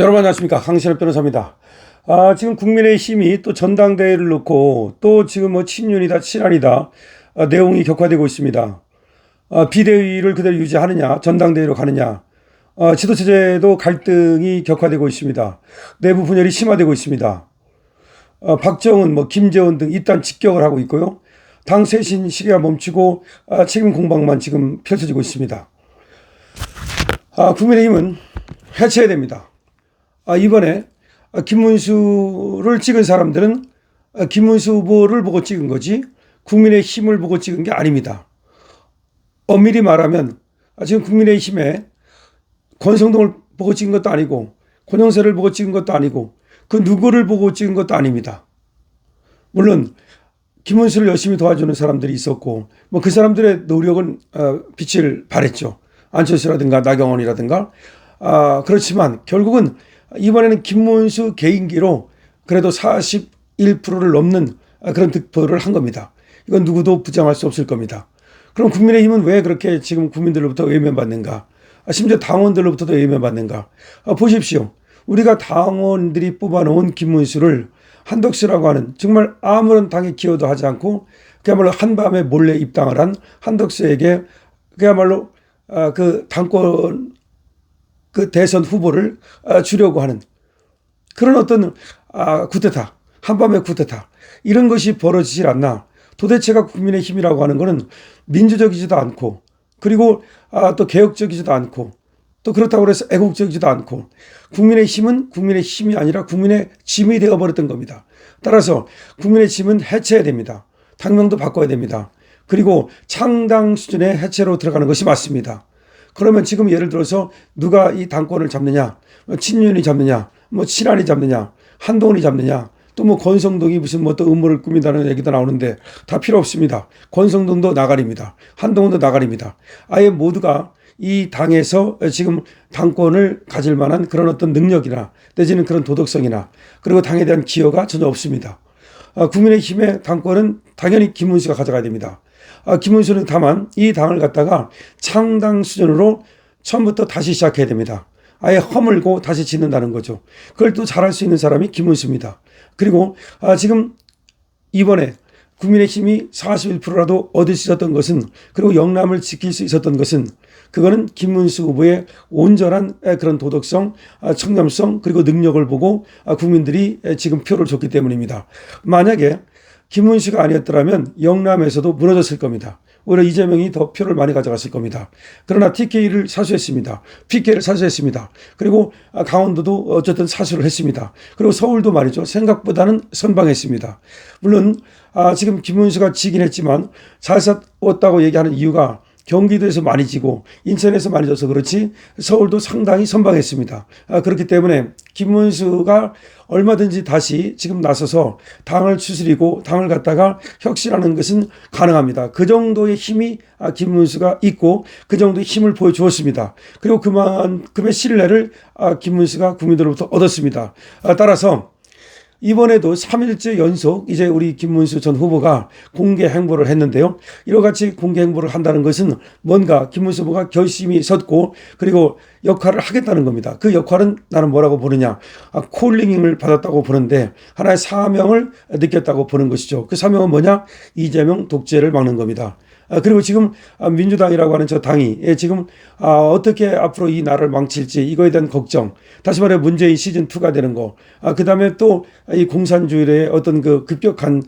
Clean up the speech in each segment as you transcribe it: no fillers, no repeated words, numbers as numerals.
여러분 안녕하십니까, 강신업 변호사입니다. 지금 국민의힘이 또 전당대회를 놓고 또 지금 뭐 친윤이다 친한이다 내용이 격화되고 있습니다. 비대위를 그대로 유지하느냐 전당대회로 가느냐, 지도체제도 갈등이 격화되고 있습니다. 내부 분열이 심화되고 있습니다. 박정은 뭐 김재원 등 잇단 직격을 하고 있고요. 당 쇄신 시기가 멈추고 책임 공방만 지금 펼쳐지고 있습니다. 국민의힘은 해체해야 됩니다. 이번에 김문수를 찍은 사람들은 김문수 후보를 보고 찍은 거지 국민의힘을 보고 찍은 게 아닙니다. 엄밀히 말하면 지금 국민의힘에 권성동을 보고 찍은 것도 아니고 권영세를 보고 찍은 것도 아니고 그 누구를 보고 찍은 것도 아닙니다. 물론 김문수를 열심히 도와주는 사람들이 있었고 뭐 그 사람들의 노력은 빛을 발했죠. 안철수라든가 나경원이라든가. 그렇지만 결국은 이번에는 김문수 개인기로 그래도 41%를 넘는 그런 득표를 한 겁니다. 이건 누구도 부정할 수 없을 겁니다. 그럼 국민의힘은 왜 그렇게 지금 국민들로부터 외면받는가? 심지어 당원들로부터도 외면받는가? 보십시오. 우리가 당원들이 뽑아놓은 김문수를 한덕수라고 하는 정말 아무런 당의 기여도 하지 않고 그야말로 한밤에 몰래 입당을 한 한덕수에게 그야말로 그 당권 그 대선 후보를 주려고 하는 그런 어떤 쿠데타, 한밤의 쿠데타, 이런 것이 벌어지질 않나. 도대체가 국민의힘이라고 하는 것은 민주적이지도 않고 그리고 또 개혁적이지도 않고 또 그렇다고 해서 애국적이지도 않고 국민의힘은 국민의 힘이 아니라 국민의 짐이 되어버렸던 겁니다. 따라서 국민의 짐은 해체해야 됩니다. 당명도 바꿔야 됩니다. 그리고 창당 수준의 해체로 들어가는 것이 맞습니다. 그러면 지금 예를 들어서 누가 이 당권을 잡느냐, 친윤이 잡느냐, 뭐 친한이 잡느냐, 한동훈이 잡느냐, 또 뭐 권성동이 무슨 뭐 또 음모를 꾸민다는 얘기도 나오는데 다 필요 없습니다. 권성동도 나가리입니다. 한동훈도 나가리입니다. 아예 모두가 이 당에서 지금 당권을 가질 만한 그런 어떤 능력이나 내지는 그런 도덕성이나 그리고 당에 대한 기여가 전혀 없습니다. 국민의힘의 당권은 당연히 김문수가 가져가야 됩니다. 김문수는 다만 이 당을 갖다가 창당 수준으로 처음부터 다시 시작해야 됩니다. 아예 허물고 다시 짓는다는 거죠. 그걸 또 잘할 수 있는 사람이 김문수입니다. 그리고 지금 이번에 국민의힘이 41%라도 얻을 수 있었던 것은, 그리고 영남을 지킬 수 있었던 것은, 그거는 김문수 후보의 온전한 그런 도덕성, 청렴성 그리고 능력을 보고 국민들이 지금 표를 줬기 때문입니다. 만약에 김문수가 아니었더라면 영남에서도 무너졌을 겁니다. 오히려 이재명이 더 표를 많이 가져갔을 겁니다. 그러나 TK를 사수했습니다. PK를 사수했습니다. 그리고 강원도도 어쨌든 사수를 했습니다. 그리고 서울도 말이죠. 생각보다는 선방했습니다. 물론 지금 김문수가 지긴 했지만 잘 싸웠다고 얘기하는 이유가 경기도에서 많이 지고 인천에서 많이 져서 그렇지 서울도 상당히 선방했습니다. 그렇기 때문에 김문수가 얼마든지 다시 지금 나서서 당을 추스리고 당을 갖다가 혁신하는 것은 가능합니다. 그 정도의 힘이 김문수가 있고 그 정도의 힘을 보여주었습니다. 그리고 그만큼의 신뢰를 김문수가 국민들로부터 얻었습니다. 따라서 이번에도 3일째 연속 이제 우리 김문수 전 후보가 공개 행보를 했는데요. 이와 같이 공개 행보를 한다는 것은 뭔가 김문수 후보가 결심이 섰고 그리고 역할을 하겠다는 겁니다. 그 역할은 나는 뭐라고 보느냐. 콜링을 받았다고 보는데 하나의 사명을 느꼈다고 보는 것이죠. 그 사명은 뭐냐? 이재명 독재를 막는 겁니다. 그리고 지금 민주당이라고 하는 저 당이 지금 어떻게 앞으로 이 나라를 망칠지 이거에 대한 걱정, 다시 말해 문재인 시즌2가 되는 거, 그 다음에 또 이 공산주의의 어떤 그 급격한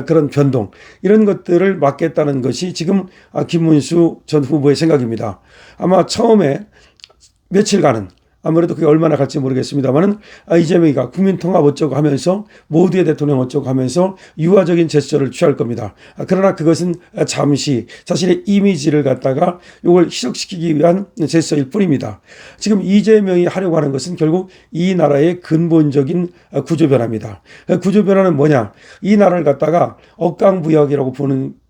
그런 변동, 이런 것들을 막겠다는 것이 지금 김문수 전 후보의 생각입니다. 아마 처음에 며칠간은 아무래도 그게 얼마나 갈지 모르겠습니다만은 이재명이가 국민통합 어쩌고 하면서 모두의 대통령 어쩌고 하면서 유화적인 제스처를 취할 겁니다. 그러나 그것은 잠시 자신의 이미지를 갖다가 이걸 희석시키기 위한 제스처일 뿐입니다. 지금 이재명이 하려고 하는 것은 결국 이 나라의 근본적인 구조 변화입니다. 구조 변화는 뭐냐? 이 나라를 갖다가 억강부약이라고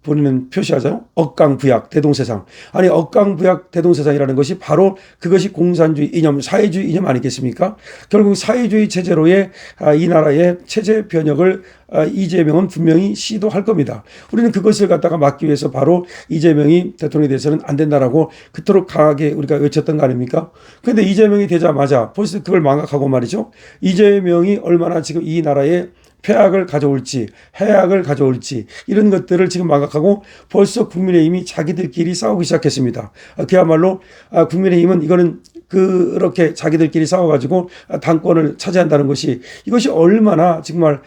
본인은 표시하잖아요. 억강부약 대동세상. 아니 억강부약 대동세상이라는 것이 바로 그것이 공산주의 이념, 사회주의 이념 아니겠습니까? 결국 사회주의 체제로의 이 나라의 체제 변혁을 이재명은 분명히 시도할 겁니다. 우리는 그것을 갖다가 막기 위해서 바로 이재명이 대통령이 돼서는 안 된다라고 그토록 강하게 우리가 외쳤던 거 아닙니까? 그런데 이재명이 되자마자 벌써 그걸 망각하고 말이죠. 이재명이 얼마나 지금 이 나라에 폐악을 가져올지 해악을 가져올지 이런 것들을 지금 망각하고 벌써 국민의힘이 자기들끼리 싸우기 시작했습니다. 그야말로 국민의힘은 이거는 그렇게 자기들끼리 싸워가지고 당권을 차지한다는 것이 이것이 얼마나 정말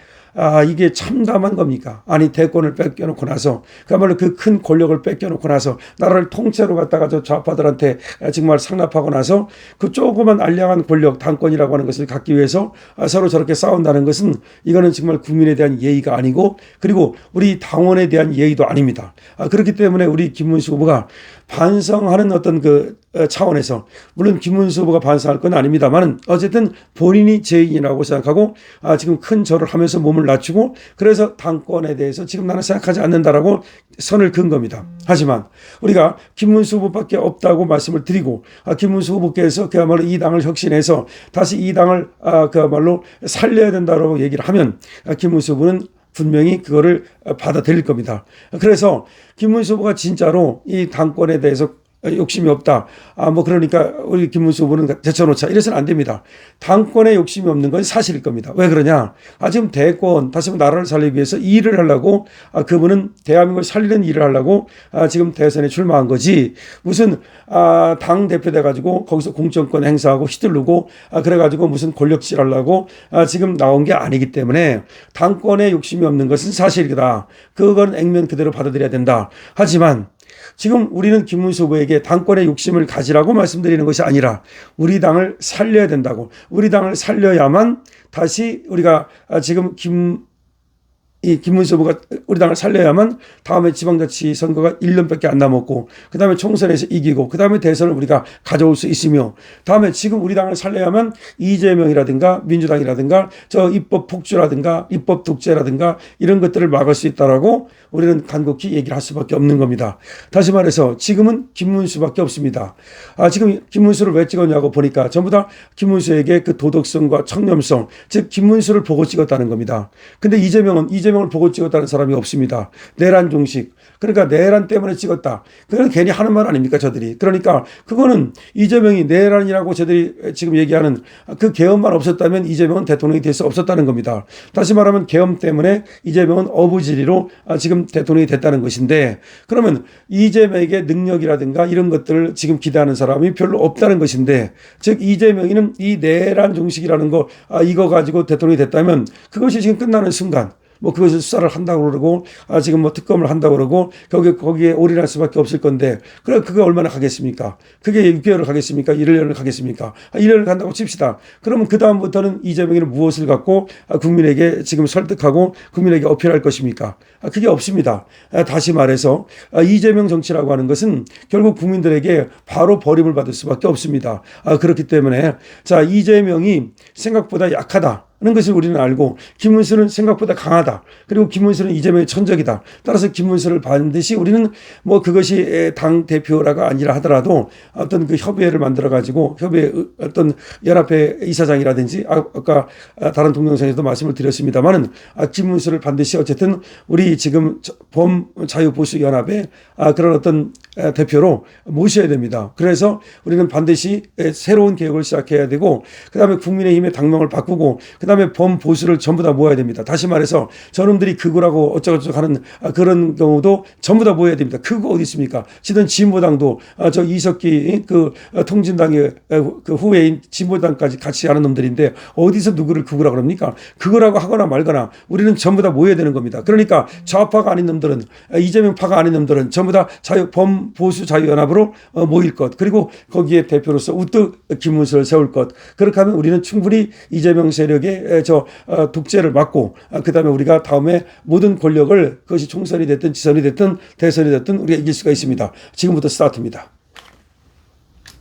이게 참담한 겁니까? 아니 대권을 뺏겨놓고 나서 그야말로 그 큰 권력을 뺏겨놓고 나서 나라를 통째로 갖다가 저 좌파들한테 정말 상납하고 나서 그 조그만 알량한 권력 당권이라고 하는 것을 갖기 위해서 서로 저렇게 싸운다는 것은 이거는 정말 국민에 대한 예의가 아니고 그리고 우리 당원에 대한 예의도 아닙니다. 그렇기 때문에 우리 김문수 후보가 반성하는 어떤 그 차원에서 물론 김문수 후보가 반성할 건 아닙니다만 어쨌든 본인이 죄인이라고 생각하고 지금 큰 절을 하면서 몸을 낮추고 그래서 당권에 대해서 지금 나는 생각하지 않는다라고 선을 그은 겁니다. 하지만 우리가 김문수 후보밖에 없다고 말씀을 드리고 김문수 후보께서 그야말로 이 당을 혁신해서 다시 이 당을 그야말로 살려야 된다고 얘기를 하면 김문수 후보는 분명히 그거를 받아들일 겁니다. 그래서 김문수 후보가 진짜로 이 당권에 대해서 욕심이 없다. 그러니까 우리 김문수 후보는 제쳐놓자. 이래서는 안 됩니다. 당권에 욕심이 없는 건 사실일 겁니다. 왜 그러냐? 지금 대권, 다시 한번 나라를 살리기 위해서 일을 하려고 그분은 대한민국을 살리는 일을 하려고 지금 대선에 출마한 거지. 무슨 당 대표 돼가지고 거기서 공천권 행사하고 휘두르고 그래가지고 무슨 권력질 하려고 지금 나온 게 아니기 때문에 당권에 욕심이 없는 것은 사실이다. 그건 액면 그대로 받아들여야 된다. 하지만 지금 우리는 김문수 후보에게 당권의 욕심을 가지라고 말씀드리는 것이 아니라 우리 당을 살려야 된다고 우리 당을 살려야만 다시 우리가 지금 김문수 후보가 우리 당을 살려야만 다음에 지방자치 선거가 1년밖에 안 남았고 그 다음에 총선에서 이기고 그 다음에 대선을 우리가 가져올 수 있으며 다음에 지금 우리 당을 살려야만 이재명이라든가 민주당이라든가 저 입법 폭주라든가 입법 독재라든가 이런 것들을 막을 수 있다라고 우리는 간곡히 얘기를 할 수밖에 없는 겁니다. 다시 말해서 지금은 김문수밖에 없습니다. 지금 김문수를 왜 찍었냐고 보니까 전부 다 김문수에게 그 도덕성과 청렴성 즉 김문수를 보고 찍었다는 겁니다. 근데 이재명을 보고 찍었다는 사람이 없습니다. 내란 종식. 그러니까 내란 때문에 찍었다. 그건 괜히 하는 말 아닙니까 저들이. 그러니까 그거는 이재명이 내란이라고 저들이 지금 얘기하는 그 계엄만 없었다면 이재명은 대통령이 될 수 없었다는 겁니다. 다시 말하면 계엄 때문에 이재명은 어부지리로 지금 대통령이 됐다는 것인데 그러면 이재명에게 능력이라든가 이런 것들을 지금 기대하는 사람이 별로 없다는 것인데 즉 이재명이는 이 내란 종식이라는 거 이거 가지고 대통령이 됐다면 그것이 지금 끝나는 순간 그것을 수사를 한다고 그러고, 지금 특검을 한다고 그러고, 거기에 올인할 수밖에 없을 건데, 그래, 그게 얼마나 가겠습니까? 그게 6개월을 가겠습니까? 1년을 가겠습니까? 1년을 간다고 칩시다. 그러면 그다음부터는 이재명이는 무엇을 갖고 국민에게 지금 설득하고 국민에게 어필할 것입니까? 그게 없습니다. 다시 말해서, 이재명 정치라고 하는 것은 결국 국민들에게 바로 버림을 받을 수밖에 없습니다. 그렇기 때문에, 자, 이재명이 생각보다 약하다. 하는 것을 우리는 알고 김문수는 생각보다 강하다. 그리고 김문수는 이재명의 천적이다. 따라서 김문수를 반드시 우리는 그것이 당 대표라가 아니라 하더라도 어떤 그 협의회를 만들어 가지고 협의회 어떤 연합회 이사장이라든지 아까 다른 동영상에서도 말씀을 드렸습니다만은 김문수를 반드시 어쨌든 우리 지금 범자유보수연합의 그런 어떤 대표로 모셔야 됩니다. 그래서 우리는 반드시 새로운 개혁을 시작해야 되고 그다음에 국민의힘의 당명을 바꾸고 그다음에 범보수를 전부 다 모아야 됩니다. 다시 말해서 저놈들이 극우라고 어쩌고저쩌고 하는 그런 경우도 전부 다 모여야 됩니다. 극우 어디 있습니까? 지금 진보당도 저 이석기 그 통진당의 그 후배인 진보당까지 같이 하는 놈들인데 어디서 누구를 극우라고 그럽니까? 극우라고 하거나 말거나 우리는 전부 다 모여야 되는 겁니다. 그러니까 좌파가 아닌 놈들은 이재명파가 아닌 놈들은 전부 다 범보수 자유연합으로 모일 것 그리고 거기에 대표로서 우뚝 김문수를 세울 것 그렇게 하면 우리는 충분히 이재명 세력의 독재를 막고 그다음에 우리가 다음에 모든 권력을 그것이 총선이 됐든 지선이 됐든 대선이 됐든 우리가 이길 수가 있습니다. 지금부터 스타트입니다.